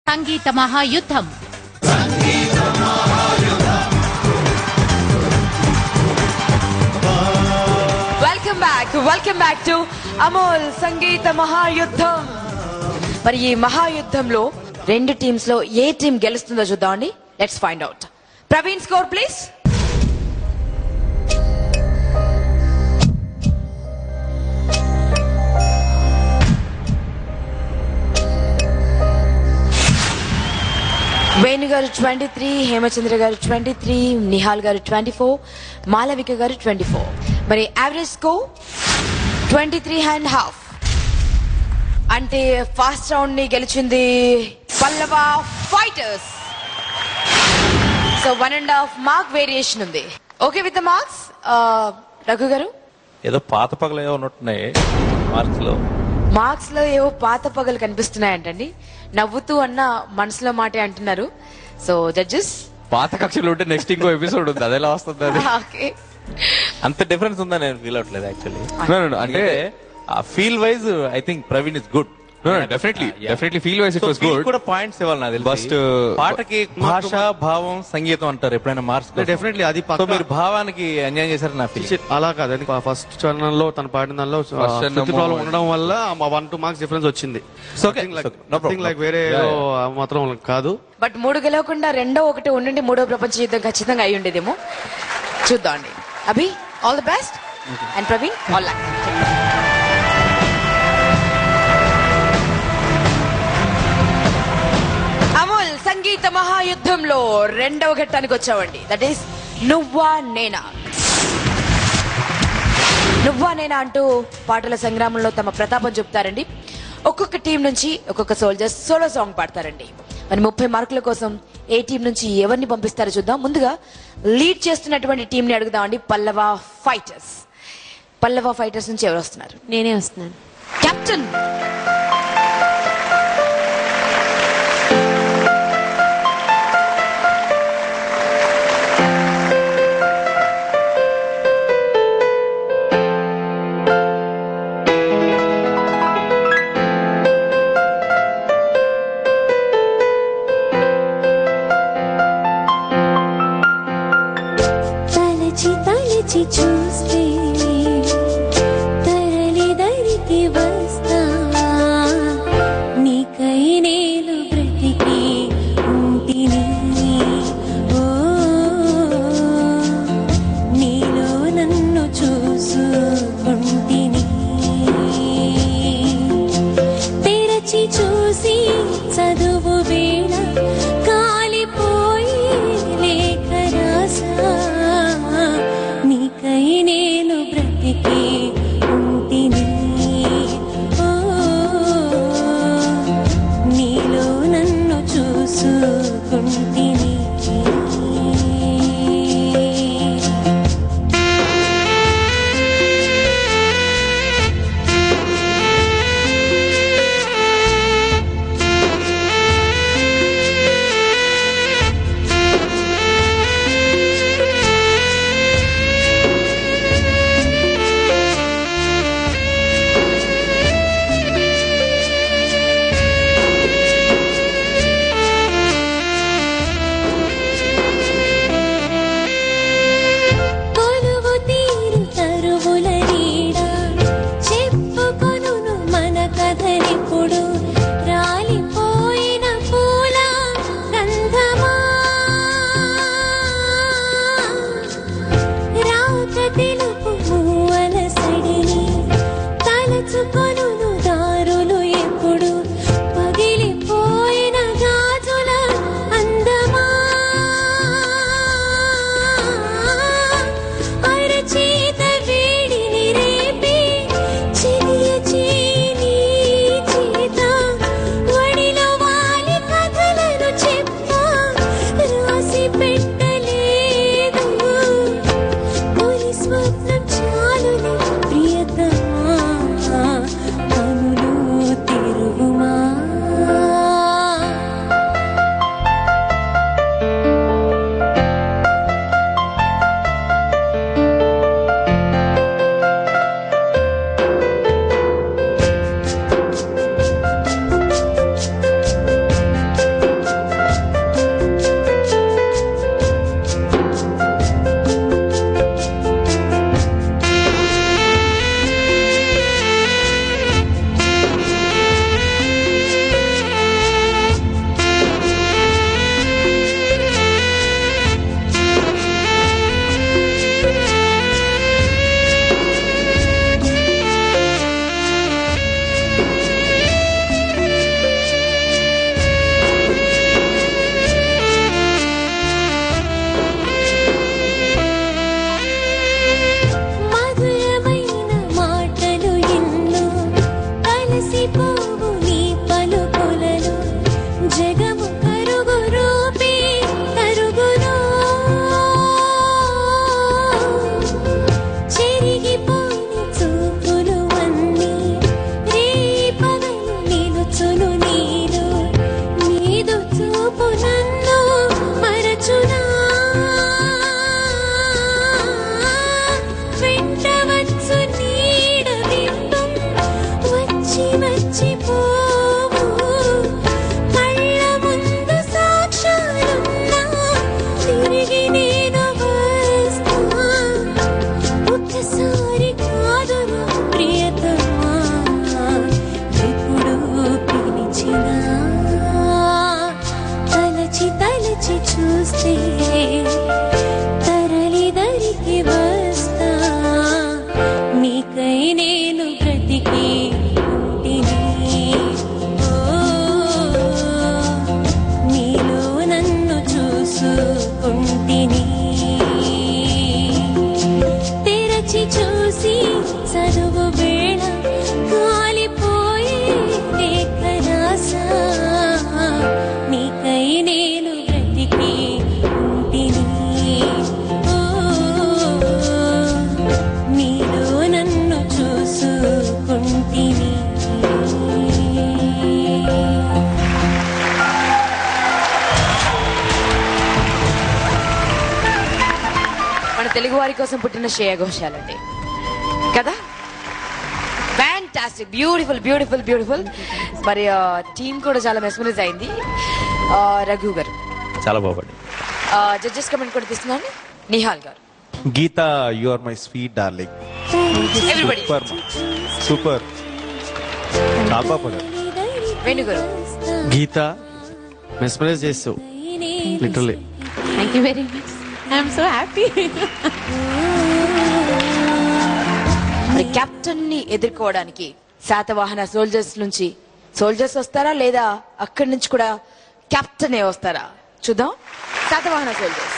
సంగీత మహాయుద్ధం. Welcome back to Amol సంగీత మహాయుద్ధం. మరి ఈ మహాయుద్ధంలో రెండు టీమ్స్ లో ఏ టీం గెలుస్తుందో చూద్దామండి. Let's find out. Praveen score please. Venu గారు 23, హేమచంద్ర గారు 23, నిహాల్ గారు 24, మాలవిక గారు 24. మరి యావరేజ్ స్కోర్ 23.5. అంటే ఫస్ట్ రౌండ్ ని గెలిచింది Pallava fighters. So 1.5 mark variation ఉంది. Okay with the marks. Raghu గారు ఏదో పాత పగలు ఏవో ఉన్నట్టున్నాయి మార్క్స్ లో ఏవో పాత పగలు కనిపిస్తున్నాయంటండి. నవ్వుతూ అన్న మనసులో మాటే అంటున్నారు. సో జడ్జెస్ పాత కక్షలు ఉంటే నెక్స్ట్ ఇంకో ఎపిసోడ్ ఉంది, అదేలా వస్తుంది? అది అంత డిఫరెన్స్ ఉందా నేను ఫీల్ అవట్లేదు యాక్చువల్లీ. అంటే feel wise I think Praveen is good. Definitely feel wise it was good. కూడా పాయింట్స్ ఇవ్వాలి నాకు తెలిసి. But పాటకి భాష, భావం, సంగీతం అంటారు ఎప్పుడైనా మార్క్స్. డెఫినెట్లీ అది మీరు భావానికి అన్యాయం చేశారు నా ఫీల్. అలా కాదు, ఫస్ట్ చరణంలో తను పాడిన దానిలో ప్రాబ్లం ఉండడం వల్ల 1-2 మార్క్స్ డిఫరెన్స్ వచ్చింది. లైక్ వేరే మాత్రం కాదు. బట్ 3 గెలవకుండా రెండో ఒకటి ఉండి మూడో ప్రపంచ యుద్ధం ఖచ్చితంగా అయి ఉండేదేమో. చూద్దాం అండి. Abhi all the best and Praveen all luck. Amol సంగీత మహాయుద్ధంలో రెండవ ఘట్టానికి వచ్చామండి. దట్ ఈస్ నువ్వా నేనా. నువ్వా నేనా అంటూ పాటల సంగ్రామంలో తమ ప్రతాపం చెప్తారండి. ఒక్కొక్క టీం నుంచి ఒక్కొక్క సోల్జర్స్ సోలో సాంగ్ పాడతారండి. మరి 30 మార్కుల కోసం ఏ టీం నుంచి ఎవరిని పంపిస్తారో చూద్దాం. ముందుగా లీడ్ చేస్తున్నటువంటి టీం ని అడుగుదామండి. పల్లవ ఫైటర్స్. పల్లవ ఫైటర్స్ నుంచి ఎవరు వస్తున్నారు? నేనే వస్తున్నాను. కెప్టెన్. చూస్తే తరలి దరికి వస్తా, నీకై నేను బ్రతికి ఉంటిని. ఓ నీలో నన్ను చూసుకుంటిని. తెరచి చూసి చదువు వేళ కాలిపోయి లేఖ రాసా, నీకై నేను బ్రతికి ఉంటిని. ఓ నీలో నన్ను చూసుకుంటిని. తెలుగు వారి కోసం పుట్టిన శ్రేయ ఘోషాల్ అండి కదా. Fantastic, beautiful beautiful beautiful. మరి టీం కూడా చాలా మెస్మరైజ్ అయింది. రఘు గారు చాలా బాగుంది. జడ్జెస్ కమెంట్ కూడా తీస్తున్నాను. నిహాల్ గారు. Geeta, you are my sweet darling. Everybody. Super. చాలా బాగుంది. వేణు గారు. గీత మెస్మరైజ్ చేస్తావు literally. Thank you very much. I'm so happy. మరి కెప్టెన్ ని ఎదుర్కోవడానికి శాతవాహన సోల్జర్స్ నుంచి సోల్జర్స్ వస్తారా లేదా అక్కడి నుంచి కూడా కెప్టెన్ వస్తారా చూద్దాం. శాతవాహన సోల్జర్స్.